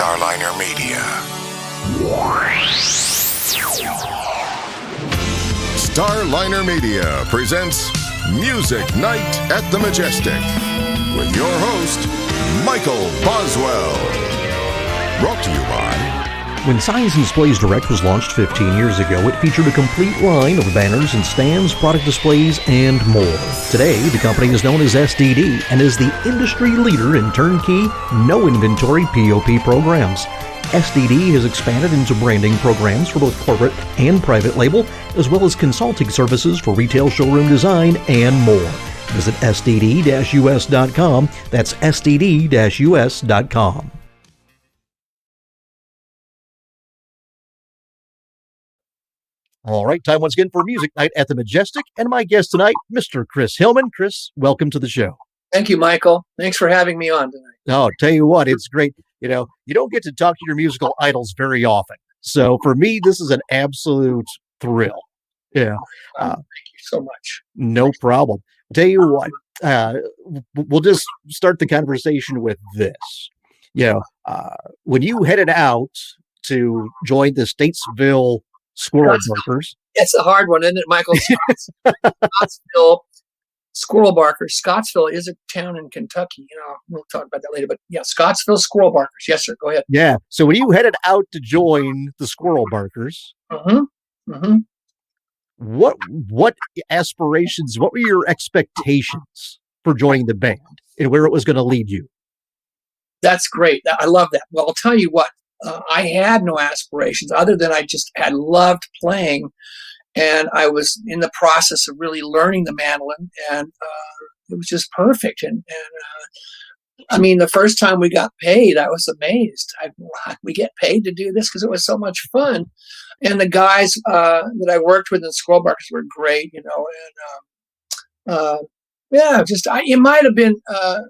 Starliner Media. Starliner Media presents Music Night at the Majestic with your host, Michael Boswell. Brought to you by... When Signs and Displays Direct was launched 15 years ago, it featured a complete line of banners and stands, product displays, and more. Today, the company is known as SDD and is the industry leader in turnkey, no-inventory POP programs. SDD has expanded into branding programs for both corporate and private label, as well as consulting services for retail showroom design and more. Visit sdd-us.com. That's sdd-us.com. All right, time once again for Music Night at the Majestic, and my guest tonight, Mr. Chris Hillman. Chris, welcome to the show. Thank you, Michael. Thanks for having me on tonight. Oh, tell you what, it's great. You know, you don't get to talk to your musical idols very often. So for me, this is an absolute thrill. Yeah. Thank you so much. No problem. Tell you what, we'll just start the conversation with this. You know, when you headed out to join the Statesville Squirrel Barkers. It's a hard one, isn't it, Michael? Scottsville Squirrel Barkers. Scottsville is a town in Kentucky. You know, we'll talk about that later. But yeah, Scottsville Squirrel Barkers. Yes, sir. Go ahead. Yeah. So when you headed out to join the Squirrel Barkers, what aspirations? What were your expectations for joining the band and where it was going to lead you? That's great. I love that. Well, I'll tell you what. I had no aspirations other than I just had loved playing, and I was in the process of really learning the mandolin, and it was just perfect. And I mean, the first time we got paid, I was amazed. We get paid to do this because it was so much fun. And the guys that I worked with in Squirrel Barkers were great, you know, and yeah, it might have been,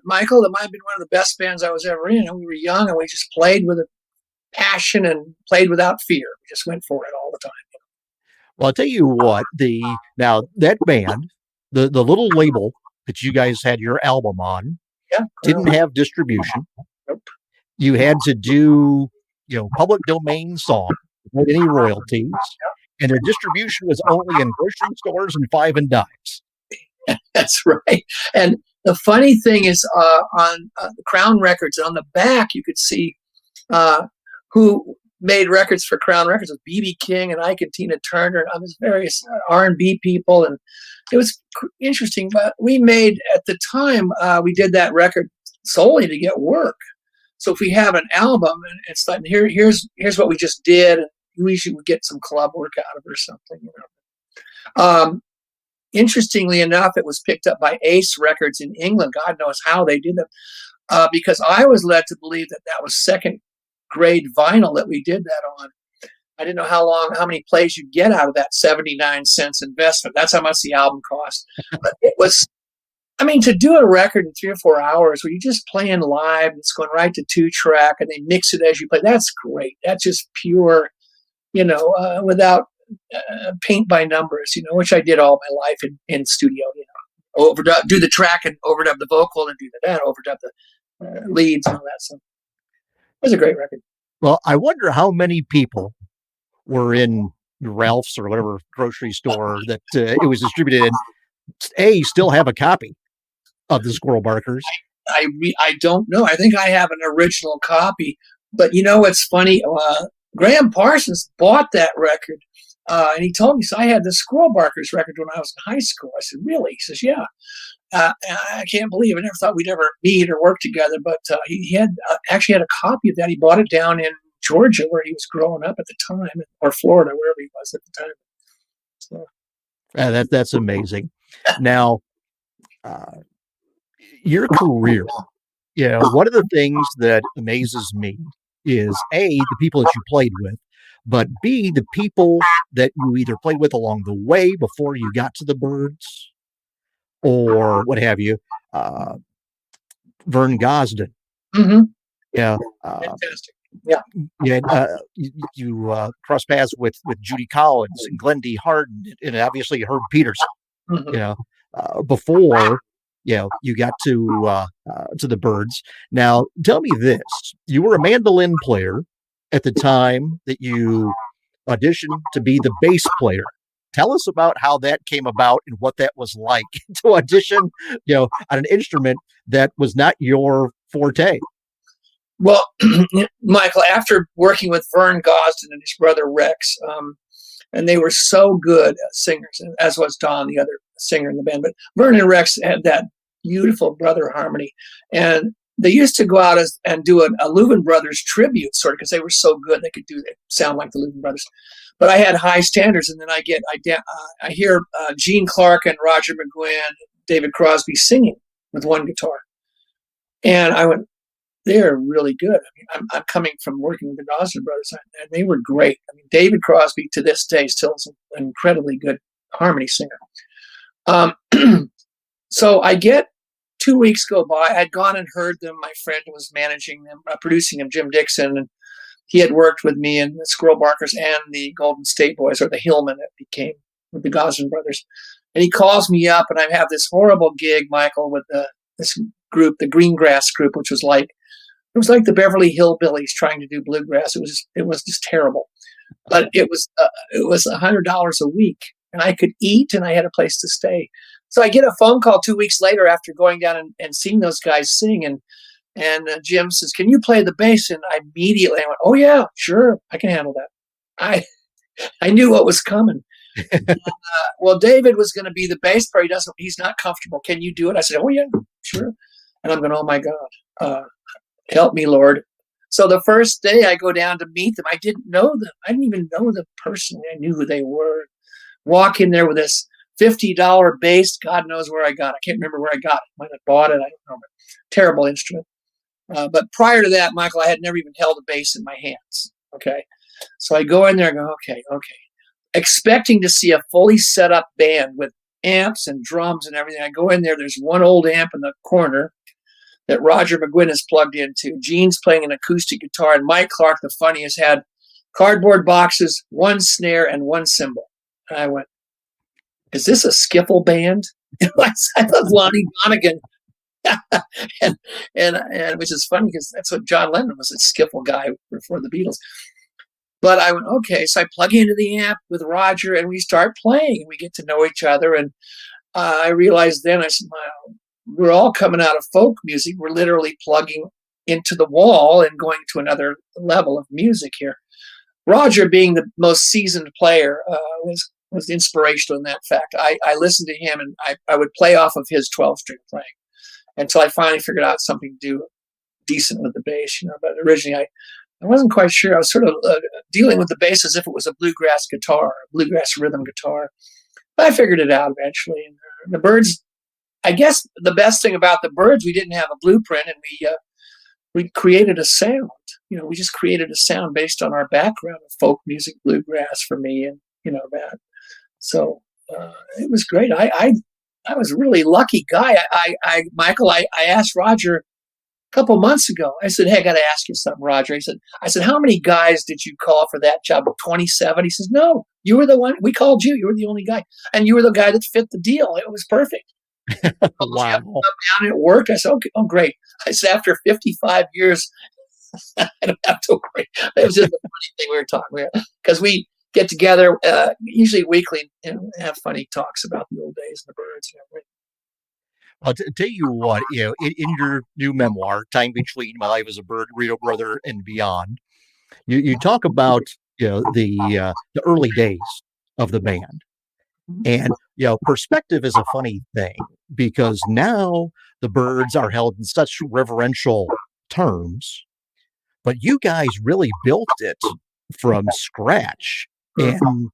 Michael, it might have been one of the best bands I was ever in. And we were young and we just played with a passion and played without fear. We just went for it all the time. Well, I'll tell you what, now that band, the little label that you guys had your album on, didn't have distribution. Nope. You had to do, public domain song without any royalties, and their distribution was only in grocery stores and 5 and dimes. That's right. And the funny thing is, on Crown Records, on the back, you could see who made records for Crown Records with B.B. King and Ike and Tina Turner and various R&B people. And it was interesting. But we made, at the time, we did that record solely to get work. So if we have an album and it's like, here's what we just did, and we should get some club work out of it or something, Interestingly enough, it was picked up by Ace Records in England. God knows how they did that. Because I was led to believe that was second grade vinyl that we did that on. I didn't know how many plays you get out of that 79 cents investment. That's how much the album cost. But it was, to do a record in 3 or 4 hours where you're just playing live, it's going right to 2-track and they mix it as you play. That's great. That's just pure, without paint by numbers, which I did all my life in studio, overdub, do the track and overdub the vocal and do that, overdub the leads and all that stuff. It was a great record. Well, I wonder how many people were in Ralph's or whatever grocery store that it was distributed in. Still have a copy of the Squirrel Barkers. I don't know. I think I have an original copy. But what's funny? Graham Parsons bought that record, and he told me, so I had the Squirrel Barkers record when I was in high school. I said, really? He says, yeah. I can't believe I never thought we'd ever meet or work together, but he had actually had a copy of that. He bought it down in Georgia where he was growing up at the time, or Florida, wherever he was at the time. So. That's amazing. Now, your career, one of the things that amazes me is A, the people that you played with, but B, the people that you either played with along the way before you got to the Byrds, or what have you, Vern Gosdin. Mm-hmm. Yeah. Fantastic. Yeah. You cross paths with Judy Collins and Glenn D. Harden and obviously Herb Peterson. Mm-hmm. Before you got to the Byrds. Now, tell me this: you were a mandolin player at the time that you auditioned to be the bass player. Tell us about how that came about and what that was like to audition, on an instrument that was not your forte. Well, Michael, after working with Vern Gosden and his brother Rex, and they were so good singers, as was Don, the other singer in the band. But Vern and Rex had that beautiful brother harmony. And they used to go out and do a Louvin Brothers tribute, sort of, because they were so good. They could sound like the Louvin Brothers. But I had high standards, and then I hear Gene Clark and Roger McGuinn, David Crosby singing with one guitar. And I went, they're really good. I mean, I'm coming from working with the Gosden brothers, and they were great. I mean, David Crosby to this day still is an incredibly good harmony singer. So I get 2 weeks go by. I'd gone and heard them. My friend who was managing them, producing them, Jim Dixon, and he had worked with me in the Squirrel Barkers and the Golden State Boys, or the Hillman that became with the Gosden brothers. And he calls me up, and I have this horrible gig, Michael, with this group, the Greengrass group, which was like, it was like the Beverly Hillbillies trying to do bluegrass. It was just terrible, but it was $100 a week, and I could eat, and I had a place to stay. So I get a phone call 2 weeks later after going down and seeing those guys sing, and Jim says, "Can you play the bass?" And I immediately went, "Oh yeah, sure, I can handle that." I knew what was coming. Well, David was going to be the bass player. He's not comfortable. Can you do it? I said, "Oh yeah, sure." And I'm going, "Oh my God. Help me, Lord." So the first day I go down to meet them, I didn't know them. I didn't even know them personally. I knew who they were. Walk in there with this $50 bass. God knows where I got it. I can't remember where I got it. Might have bought it. I don't know. But terrible instrument. But prior to that, Michael, I had never even held a bass in my hands. Okay. So I go in there and go, okay. Expecting to see a fully set up band with amps and drums and everything. I go in there. There's one old amp in the corner that Roger McGuinn is plugged into. Gene's playing an acoustic guitar, and Mike Clark, the funniest, had cardboard boxes, one snare, and one cymbal. And I went, "Is this a skiffle band?" I thought Lonnie Donegan, and which is funny because that's what John Lennon was, a skiffle guy before the Beatles. But I went, okay. So I plug into the amp with Roger, and we start playing. We get to know each other, and I realized then, I said, "Wow, we're all coming out of folk music. We're literally plugging into the wall and going to another level of music here." Roger, being the most seasoned player, was inspirational in that fact. I listened to him, and I would play off of his 12-string playing until I finally figured out something to do decent with the bass. But originally I wasn't quite sure. I was sort of dealing with the bass as if it was a bluegrass guitar, a bluegrass rhythm guitar. But I figured it out eventually. And the Byrds, I guess the best thing about the Byrds, we didn't have a blueprint, and we created a sound. We just created a sound based on our background of folk music, bluegrass for me, and that. So it was great. I was a really lucky guy. Michael, I asked Roger a couple months ago. I said, "Hey, I got to ask you something, Roger." I said, "How many guys did you call for that job?" 27. He says, "No, you were the one. We called you. You were the only guy, and you were the guy that fit the deal. It was perfect." Wow. It worked. I said, "Okay, oh great." I said, "After 55 years, I don't have to worry." It was just a funny thing we were talking about, because we get together usually weekly and have funny talks about the old days and the Byrds and everything. I'll tell you what, in your new memoir, Time Between My Life as a Byrd, Burrito Brother and Beyond, you talk about the early days of the band. And perspective is a funny thing, because now the Byrds are held in such reverential terms, but you guys really built it from scratch. And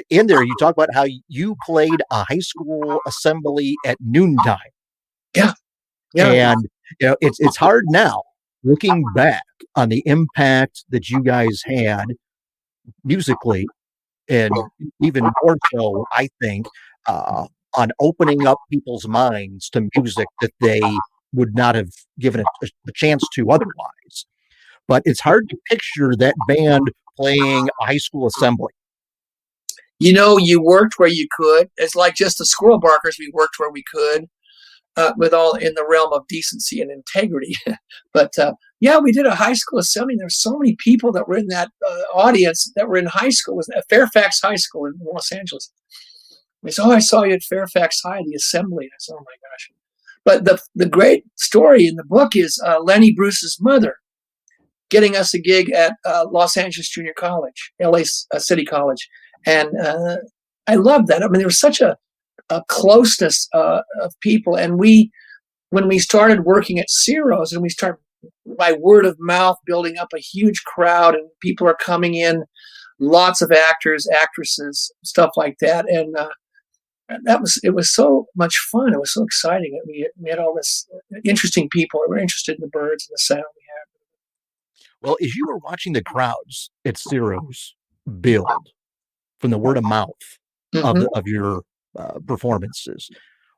in there you talk about how you played a high school assembly at noontime. Yeah. And it's hard now looking back on the impact that you guys had musically, and even more so, I think, on opening up people's minds to music that they would not have given it a chance to otherwise. But it's hard to picture that band playing a high school assembly. You worked where you could. It's like just the Squirrel Barkers. We worked where we could. with all in the realm of decency and integrity. But yeah, we did a high school assembly. There were so many people that were in that audience that were in high school. It was at Fairfax High School in Los Angeles. They said, "Oh, I saw you at Fairfax High, the assembly." I said, "Oh my gosh!" But the great story in the book is Lenny Bruce's mother getting us a gig at Los Angeles Junior College, LA City College, and I loved that. I mean, there was such a closeness of people, and when we started working at Ciro's, and we started by word of mouth building up a huge crowd, and people are coming in, lots of actors, actresses, stuff like that, and it was so much fun. It was so exciting. We had all this interesting people that were interested in the Byrds and the sound we had. Well, as you were watching the crowds at Ciro's build from the word of mouth of your performances,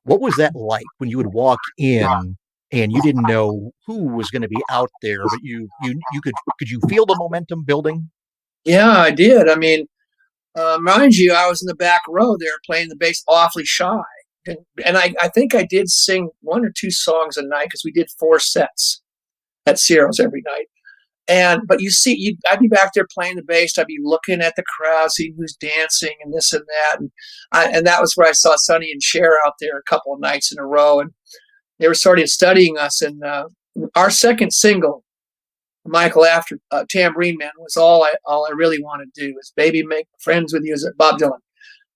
what was that like when you would walk in and you didn't know who was going to be out there, but you could you feel the momentum building? Yeah, I did. I mean, mind you, I was in the back row there playing the bass, awfully shy. And I think I did sing 1 or 2 songs a night because we did 4 sets at Ciro's every night. But you see, I'd be back there playing the bass. I'd be looking at the crowd, seeing who's dancing and this and that. And that was where I saw Sonny and Cher out there a couple of nights in a row. And they were sort of studying us. And our second single, Michael, after Tambourine Man, was all I really wanted to do was Baby Make Friends With You, as Bob Dylan.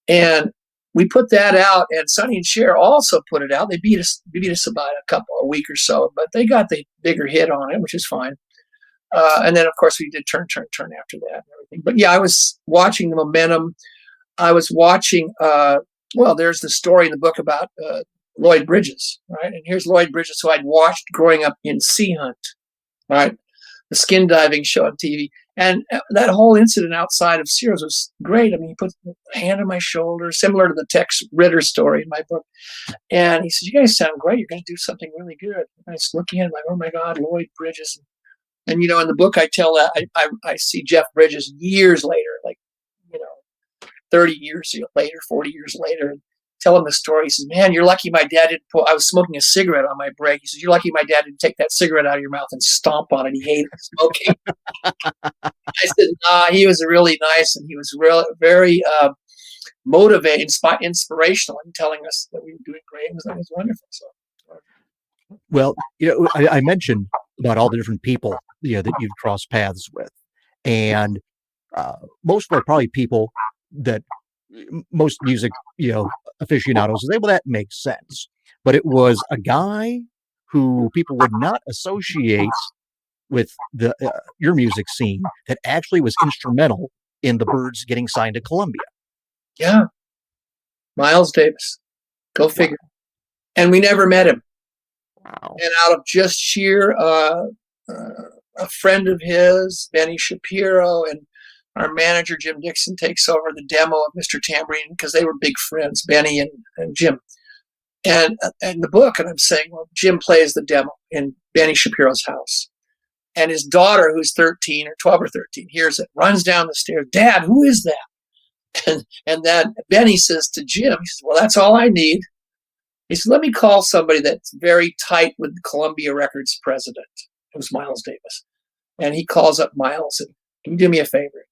And we put that out, and Sonny and Cher also put it out. They beat us about a week or so, but they got the bigger hit on it, which is fine. And then, of course, we did Turn after that and everything. But yeah, I was watching the momentum. I was watching, there's the story in the book about Lloyd Bridges, right? And here's Lloyd Bridges, who I'd watched growing up in Sea Hunt, right? The skin diving show on TV. And that whole incident outside of Ciro's was great. I mean, he put a hand on my shoulder, similar to the Tex Ritter story in my book. And he said, "You guys sound great. You're going to do something really good." And I was looking at him like, "Oh my God, Lloyd Bridges." And, in the book, I tell that I see Jeff Bridges years later, 30 years later, 40 years later, and tell him the story. He says, "Man, you're lucky my dad didn't I was smoking a cigarette on my break." He says, "You're lucky my dad didn't take that cigarette out of your mouth and stomp on it. He hated smoking." I said, "Nah, he was really nice, and he was very motivating, inspirational in telling us that we were doing great. It was wonderful." So. Well, I mentioned about all the different people, that you've crossed paths with. And most are probably people that most music, aficionados say, well, that makes sense. But it was a guy who people would not associate with your music scene that actually was instrumental in the Byrds getting signed to Columbia. Yeah. Miles Davis. Go figure. And we never met him. Wow. And out of just sheer a friend of his, Benny Shapiro, and our manager, Jim Dixon, takes over the demo of Mr. Tambourine because they were big friends, Benny and Jim. And the book, and I'm saying, well, Jim plays the demo in Benny Shapiro's house. And his daughter, who's 13 or 12 or 13, hears it, runs down the stairs. "Dad, who is that?" And then Benny says to Jim, he says, "Well, that's all I need." He said, "Let me call somebody that's very tight with the Columbia Records president." It was Miles Davis. And he calls up Miles and, "Can you do me a favor?"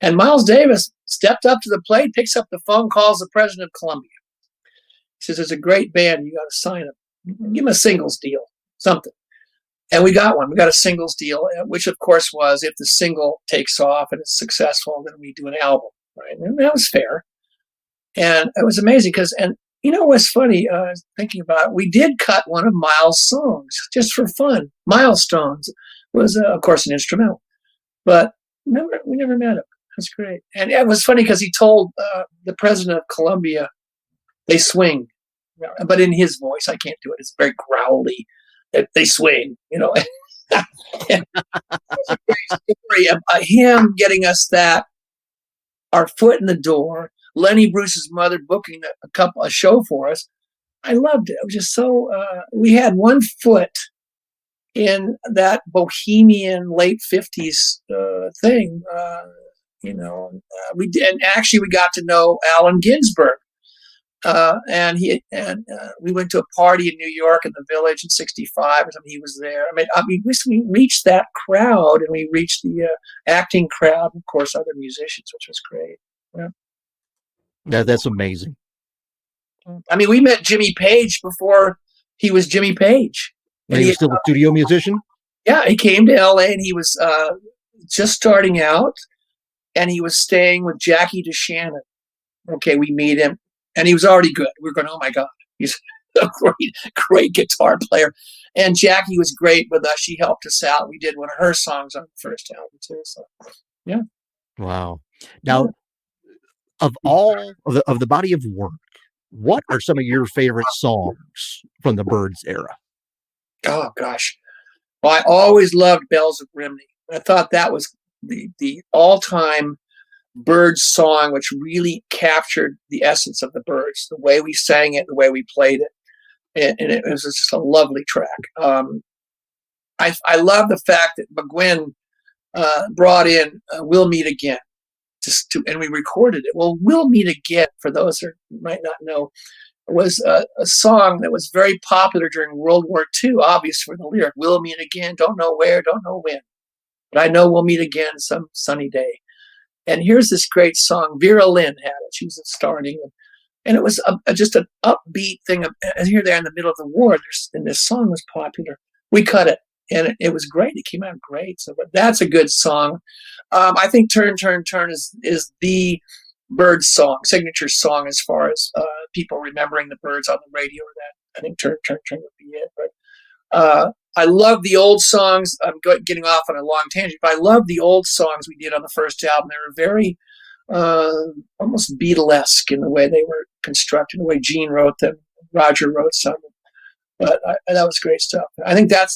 And Miles Davis stepped up to the plate, picks up the phone, calls the president of Columbia. He says, "There's a great band. You got to sign them. Give them a singles deal, something." And we got one. We got a singles deal, which, of course, was if the single takes off and it's successful, then we do an album. Right? And that was fair. And it was amazing because, what's funny, thinking about it, we did cut one of Miles' songs just for fun. Milestones was, of course, an instrumental. But we never met him. It was great. And it was funny because he told the president of Columbia, they swing. But in his voice, I can't do it. It's very growly. They swing, And it was a great story of him getting us our foot in the door. Lenny Bruce's mother booking a show for us. I loved it. It was just so, we had one foot in that bohemian late 50s thing, we did. And actually we got to know Allen Ginsberg, We went to a party in New York in the Village in '65 or something. He was there. We reached that crowd, and we reached the acting crowd, and of course, other musicians, which was great. Yeah. That's amazing. We met Jimmy Page before he was Jimmy Page. And he was still a studio musician? Yeah, he came to LA and he was just starting out, and he was staying with Jackie DeShannon. Okay, we meet him, and he was already good. We were going, oh my God, he's a great guitar player. And Jackie was great with us. She helped us out. We did one of her songs on the first album too. So, yeah. Wow. Now, of all of the body of work, what are some of your favorite songs from the Byrds era? Oh gosh. Well, I always loved Bells of Grimney. I thought that was the all-time Byrds song, which really captured the essence of the Byrds, the way we sang it, the way we played it. And it was just a lovely track. I love the fact that McGuinn brought in We'll Meet Again, and we recorded it. Well, We'll Meet Again, for those who might not know, was a song that was very popular during World War II, obvious for the lyric, we'll meet again, don't know where, don't know when, but I know we'll meet again some sunny day. And here's this great song. Vera Lynn had it. She was a star in England. And it was just an upbeat thing. And here they're in the middle of the war, and this song was popular. We cut it, and it was great. It came out great. So, but that's a good song. I think Turn, Turn, Turn is the Byrds song, signature song, as far as people remembering the Byrds on the radio. Or that, I think Turn, Turn, Turn would be it. But I love the old songs. I'm getting off on a long tangent, but I love the old songs we did on the first album. They were very almost Beatlesque in the way they were constructed, the way Gene wrote them, Roger wrote some. But that was great stuff. I think that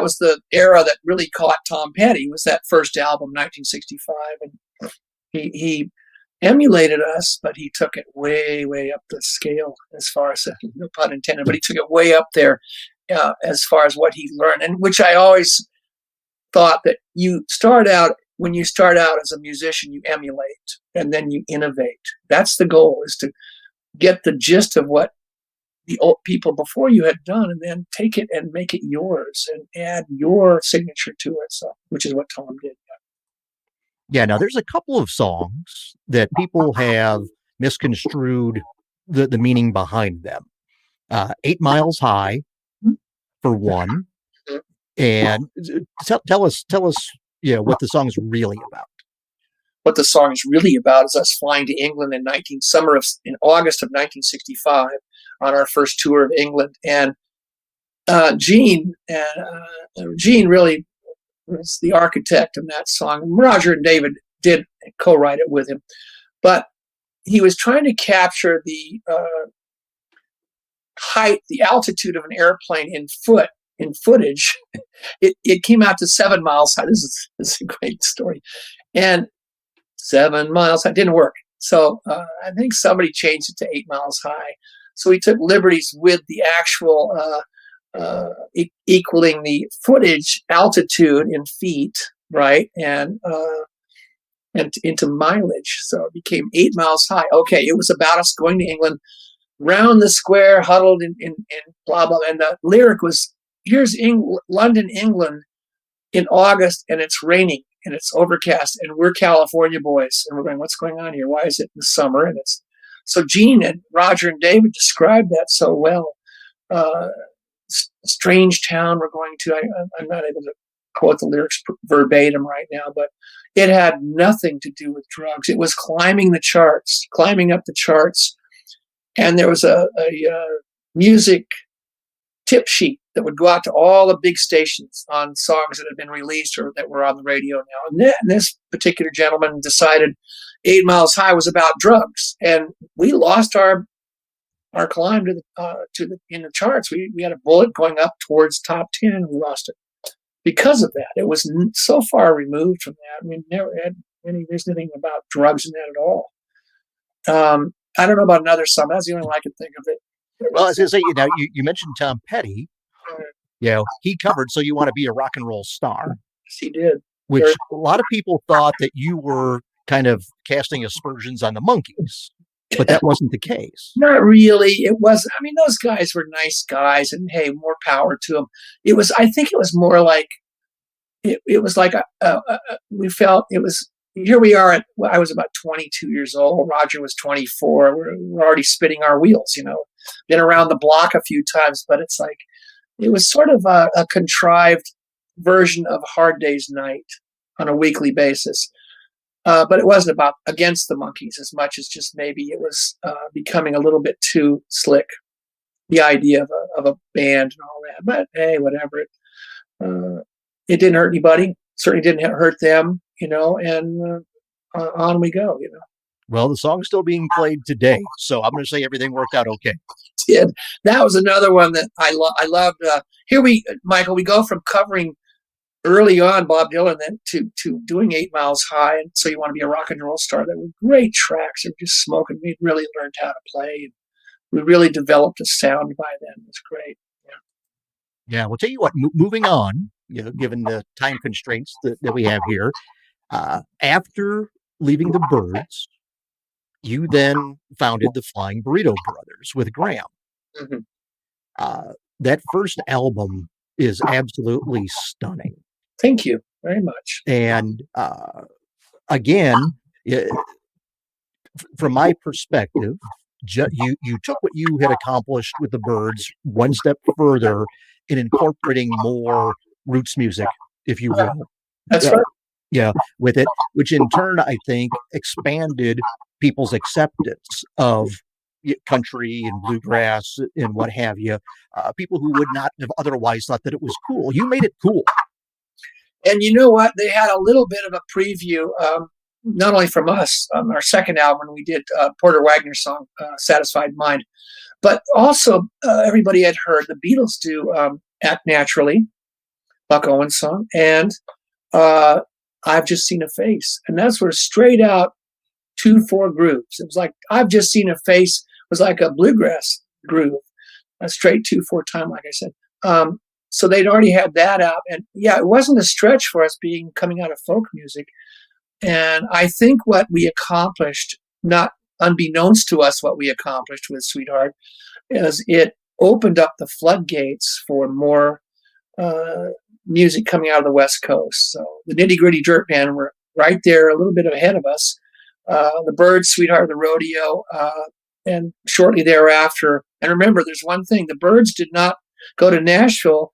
was the era that really caught Tom Petty, was that first album, 1965. And he emulated us, but he took it way, way up the scale, as far as, no pun intended, but he took it way up there as far as what he learned, and which I always thought that when you start out as a musician, you emulate and then you innovate. That's the goal, is to get the gist of what the old people before you had done, and then take it and make it yours and add your signature to it. So, which is what Tom did. Yeah, now there's a couple of songs that people have misconstrued the meaning behind them. 8 Miles High, for one. And tell us, what the song's really about. What the song is really about is us flying to England in August of 1965 on our first tour of England. And Gene really was the architect of that song. Roger and David did co-write it with him, but he was trying to capture the height, the altitude of an airplane in footage. It came out to 7 miles high. This is a great story. And 7 miles high didn't work. So I think somebody changed it to 8 miles high. So he took liberties with the actual equaling the footage altitude in feet, right? And into mileage. So it became 8 miles high. Okay, it was about us going to England, round the square, huddled in blah, blah. And the lyric was, here's London, England in August, and it's raining and it's overcast, and we're California boys. And we're going, what's going on here? Why is it in the summer? And so Gene and Roger and David described that so well. Strange town we're going to. I'm not able to quote the lyrics verbatim right now, but it had nothing to do with drugs. It was climbing up the charts. And there was a music tip sheet that would go out to all the big stations on songs that had been released or that were on the radio now. And this particular gentleman decided 8 Miles High was about drugs, and we lost our climb in the charts. We had a bullet going up towards top 10, and we lost it because of that. It was so far removed from that. I mean, never had there's nothing about drugs in that at all. I don't know about another song. That's the only one I can think of it. Well, as I say, you mentioned Tom Petty. He covered "So You Want to Be a Rock and Roll Star." Yes, he did. Which a lot of people thought that you were kind of casting aspersions on the Monkees. But that wasn't the case. Not really. It wasn't. I mean, those guys were nice guys, and hey, more power to them. It was. I think it was more like it was like we felt it was. Here we are. I was about 22 years old. Roger was 24. We're already spinning our wheels. Been around the block a few times, but it's like it was sort of a contrived version of Hard Day's Night on a weekly basis. But it wasn't about against the Monkees as much as just maybe it was becoming a little bit too slick, the idea of a band and all that. But hey, whatever. It didn't hurt anybody. Certainly didn't hurt them, and on we go, Well, the song's still being played today, so I'm going to say everything worked out okay. Did. That was another one that I loved. Michael, we go from covering early on Bob Dylan then to doing 8 Miles High, and So You Want to Be a Rock and Roll Star. That were great tracks. They were just smoking. We'd really learned how to play. And we really developed a sound by then. It was great. Yeah, well, tell you what, moving on, given the time constraints that we have here, after leaving the Byrds, you then founded the Flying Burrito Brothers with Graham. Mm-hmm. That first album is absolutely stunning. Thank you very much. And again, from my perspective, you took what you had accomplished with the Byrds one step further in incorporating more roots music, if you will. That's right. Yeah, with it, which in turn, I think, expanded people's acceptance of country and bluegrass and what have you. People who would not have otherwise thought that it was cool. You made it cool. And you know what? They had a little bit of a preview, not only from us, our second album when we did Porter Wagner's song, Satisfied Mind, but also everybody had heard the Beatles do Act Naturally, Buck Owens' song, and I've Just Seen a Face. And that's where straight out 2/4 grooves. It was like I've Just Seen a Face was like a bluegrass groove, a straight 2/4 time, like I said. So they'd already had that out, and yeah, it wasn't a stretch for us coming out of folk music. And I think what we accomplished, not unbeknownst to us, what we accomplished with Sweetheart, is it opened up the floodgates for more music coming out of the West Coast. So the Nitty Gritty Dirt Band were right there, a little bit ahead of us. The Byrds, Sweetheart of the Rodeo, and shortly thereafter. And remember, there's one thing: the Byrds did not go to Nashville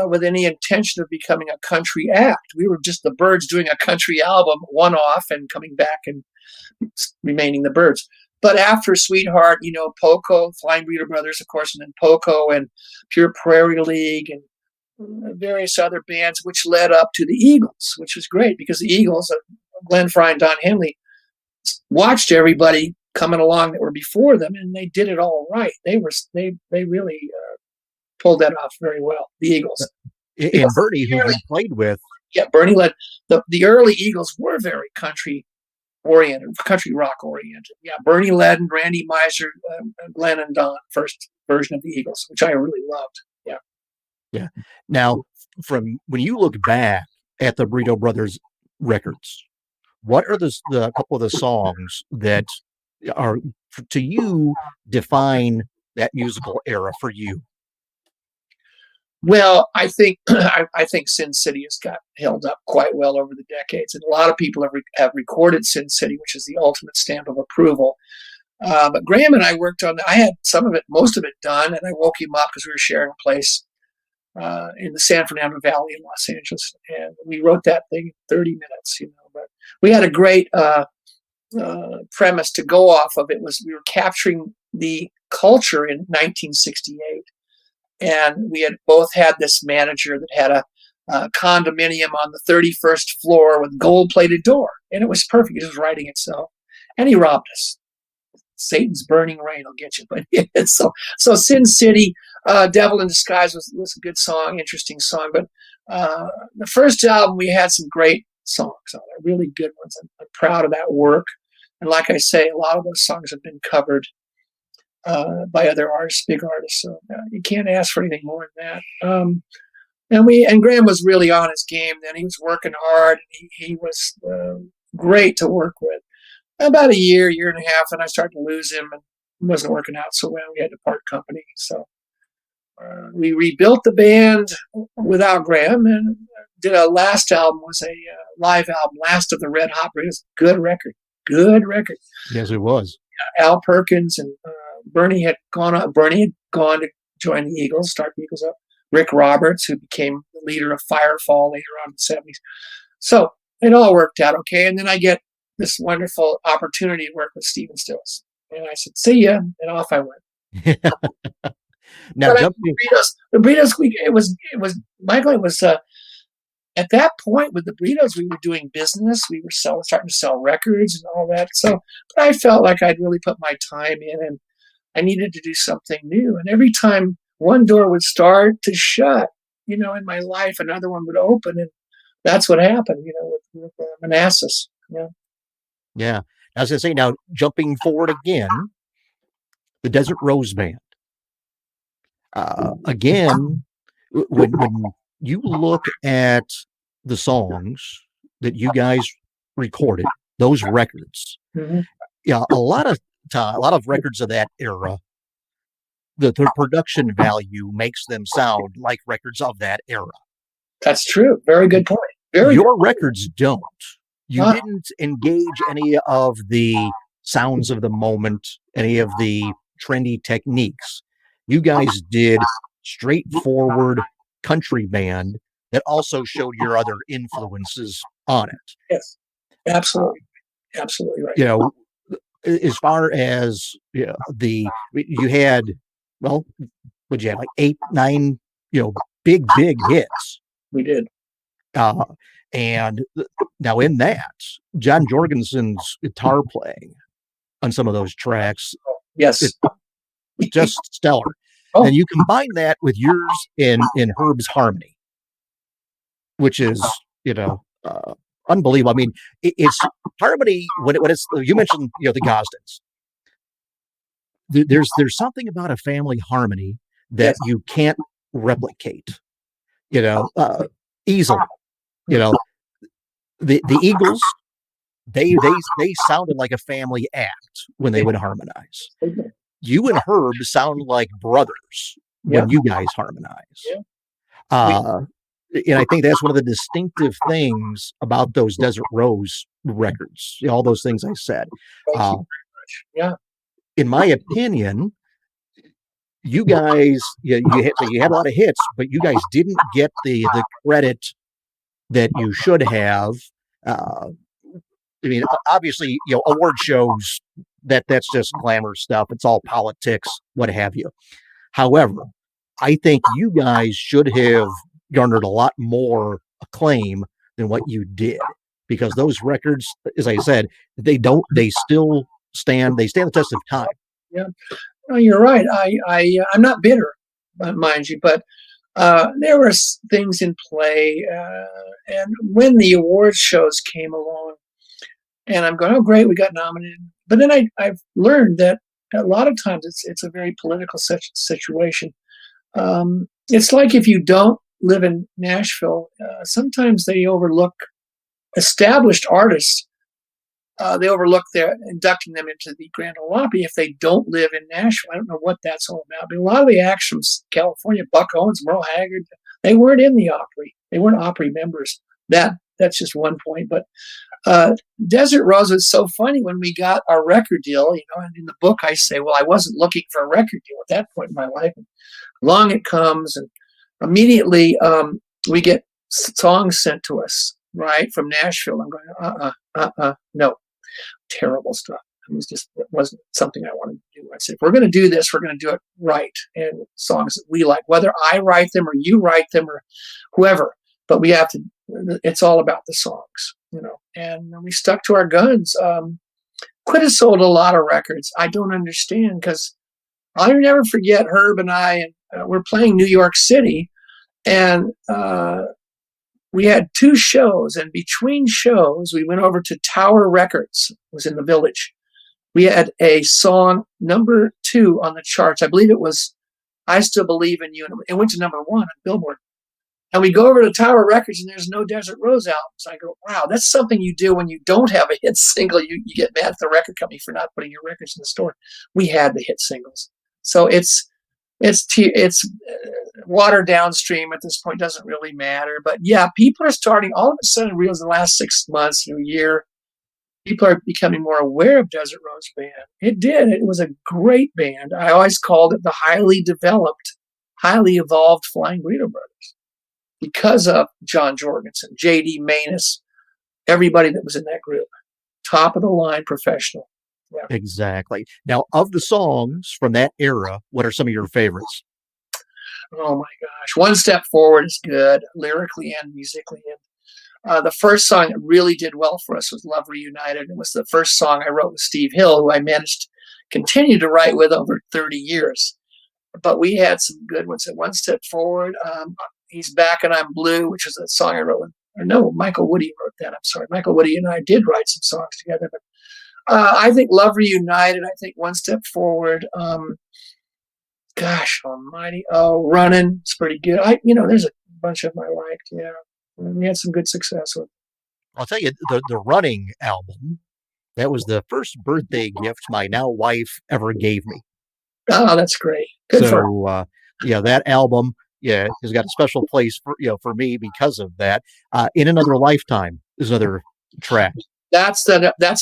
with any intention of becoming a country act. We were just the Byrds doing a country album, one-off, and coming back and remaining the Byrds. But after Sweetheart, Poco, Flying Burrito Brothers, of course, and then Poco and Pure Prairie League and various other bands, which led up to the Eagles, which was great because the Eagles, Glenn Frey and Don Henley, watched everybody coming along that were before them, and they did it all right. They really pulled that off very well. The Eagles and Bernie, who we played with, Bernie led the early Eagles were very country oriented, country rock oriented. Yeah, Bernie led and Randy Meisner, Glenn and Don, first version of the Eagles, which I really loved. Yeah. Now, from when you look back at the Burrito Brothers records, what are the couple of the songs that are, to you, define that musical era for you? Well, I think Sin City has got held up quite well over the decades, and a lot of people have recorded Sin City, which is the ultimate stamp of approval. But Graham and I worked on. I had most of it done, and I woke him up because we were sharing a place in the San Fernando Valley in Los Angeles, and we wrote that thing in 30 minutes. But we had a great premise to go off of. It was we were capturing the culture in 1968. And we had both had this manager that had a condominium on the 31st floor with gold-plated door. And it was perfect. It was writing itself. And he robbed us. Satan's Burning Rain will get you. But so Sin City, Devil in Disguise was a good song, interesting song. But the first album, we had some great songs on it, really good ones. I'm proud of that work. And like I say, a lot of those songs have been covered by other artists, big artists. So you can't ask for anything more than that. And Graham was really on his game then. He was working hard. He was great to work with. About a year and a half, and I started to lose him, and it wasn't working out so well. We had to part company. So we rebuilt the band without Graham, and did a last album, was a live album, Last of the Red Hot Burritos. Good record. Good record. Yes, it was. Al Perkins and Bernie had gone to join the Eagles, start the Eagles up. Rick Roberts, who became the leader of Firefall later on in the 70s. So it all worked out okay. And then I get this wonderful opportunity to work with Stephen Stills. And I said, see ya. And off I went. Now, the Burritos, it was Michael, it was at that point with the Burritos, we were doing business. We were starting to sell records and all that. So but I felt like I'd really put my time in, and I needed to do something new. And every time one door would start to shut, in my life, another one would open. And that's what happened, with Manassas. Yeah. Yeah. I was going to say, now, jumping forward again, the Desert Rose Band. Again, when you look at the songs that you guys recorded, those records, yeah, a lot of records of that era, the production value makes them sound like records of that era. That's true. Very good point. Your records don't. You didn't engage any of the sounds of the moment, any of the trendy techniques. You guys did straightforward country band that also showed your other influences on it. Yes, absolutely. Absolutely right. As far as you had, well, would you have like 8, 9, big hits? We did. And now in that, John Jorgensen's guitar playing on some of those tracks, yes, just stellar. Oh. And you combine that with yours in Herb's harmony, which is unbelievable. I mean, it's harmony when it's, you mentioned the Gosdens. There's something about a family harmony that you can't replicate, easily. The Eagles, they sounded like a family act when they would harmonize. You and Herb sound like brothers when you guys harmonize. And I think that's one of the distinctive things about those Desert Rose records. All those things I said. In my opinion, you guys, you had a lot of hits, but you guys didn't get the credit that you should have. I mean, obviously, award shows, that's just glamour stuff. It's all politics, what have you. However, I think you guys should have garnered a lot more acclaim than what you did, because those records, as I said, they still stand the test of time. Yeah, no, you're right. I'm not bitter, mind you, but there were things in play, and when the awards shows came along, and I'm going, oh great, we got nominated. But then I've learned that a lot of times it's a very political situation. It's like if you don't live in Nashville, sometimes they overlook established artists. They overlook inducting them into the Grand Ole Opry if they don't live in Nashville. I don't know what that's all about. But a lot of the acts from California, Buck Owens, Merle Haggard, they weren't in the Opry. They weren't Opry members. That's just one point. But Desert Rose was so funny when we got our record deal, and in the book I say, well, I wasn't looking for a record deal at that point in my life. And along it comes, and immediately we get songs sent to us, right, from Nashville. I'm going, no, terrible stuff. It wasn't something I wanted to do. I said, if we're going to do this, we're going to do it right. And songs that we like, whether I write them or you write them or whoever, but we have to, it's all about the songs, and we stuck to our guns. Could have sold a lot of records. I don't understand, because I'll never forget Herb and I, we're playing New York City, and we had 2 shows, and between shows, we went over to Tower Records. It was in the Village. We had a song number 2 on the charts. I believe it was I Still Believe in You, and it went to number 1 on Billboard. And we go over to Tower Records and there's no Desert Rose albums. I go, wow, that's something you do when you don't have a hit single. You get mad at the record company for not putting your records in the store. We had the hit singles. So it's water downstream at this point, doesn't really matter. But yeah, people are starting, all of a sudden, realize in the last 6 months, a year, people are becoming more aware of Desert Rose Band. It did. It was a great band. I always called it the highly developed, highly evolved Flying Burrito Brothers because of John Jorgensen, J.D. Manus, everybody that was in that group. Top of the line professional. Yeah. Exactly. Now, of the songs from that era, what are some of your favorites? Oh my gosh. One Step Forward is good, lyrically and musically. And the first song that really did well for us was Love Reunited. It was the first song I wrote with Steve Hill, who I managed to continue to write with over 30 years. But we had some good ones. At One Step Forward, He's Back and I'm Blue, which is a song I wrote with, or no, Michael Woody wrote that. I'm sorry. Michael Woody and I did write some songs together. But I think Love Reunited, I think One Step Forward, gosh almighty, Running, it's pretty good. There's a bunch of them I liked, yeah. And we had some good success with it. I'll tell you, the Running album, that was the first birthday gift my now wife ever gave me. Oh, that's great. Good for her. Yeah, that album, yeah, has got a special place for me because of that. In Another Lifetime is another track. That's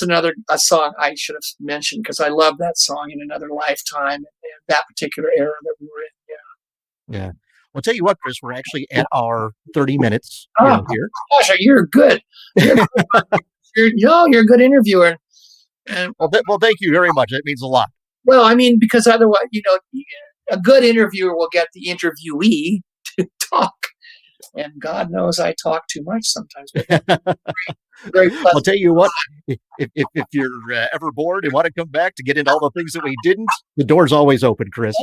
another song I should have mentioned because I love that song, In Another Lifetime, and that particular era that we were in. Yeah. Well, I'll tell you what, Chris, we're actually at our 30 minutes here. Gosh, you're good. You're a good interviewer. And well, thank you very much. That means a lot. Well, I mean, because otherwise, a good interviewer will get the interviewee to talk. And God knows I talk too much sometimes. Very I'll tell you what, if you're ever bored and want to come back to get into all the things that we didn't, the door's always open, Chris.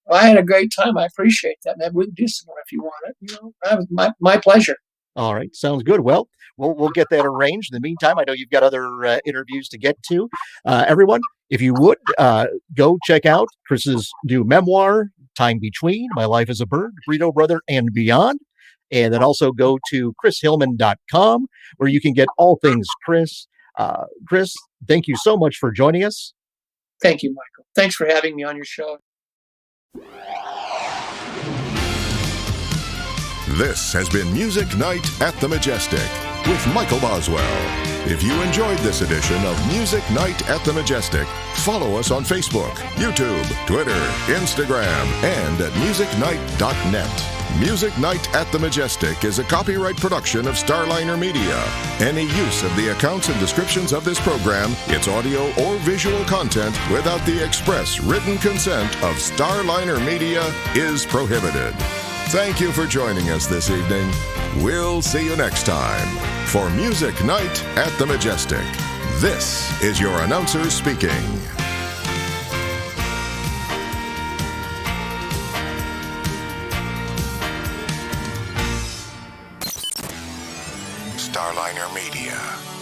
Well, I had a great time. I appreciate that. Maybe we can do some more if you want it. That was my pleasure. All right. Sounds good. Well, we'll get that arranged. In the meantime, I know you've got other interviews to get to. Everyone, if you would, go check out Chris's new memoir, Time Between, My Life as a Byrd, Burrito Brother and Beyond. And then also go to chrishillman.com where you can get all things Chris. Chris, thank you so much for joining us. Thank you, Michael. Thanks for having me on your show. This has been Music Night at the Majestic with Michael Boswell. If you enjoyed this edition of Music Night at the Majestic, follow us on Facebook, YouTube, Twitter, Instagram, and at musicnight.net. Music Night at the Majestic is a copyright production of Starliner Media. Any use of the accounts and descriptions of this program, its audio or visual content, without the express written consent of Starliner Media is prohibited. Thank you for joining us this evening. We'll see you next time for Music Night at the Majestic. This is your announcer speaking. Starliner Media.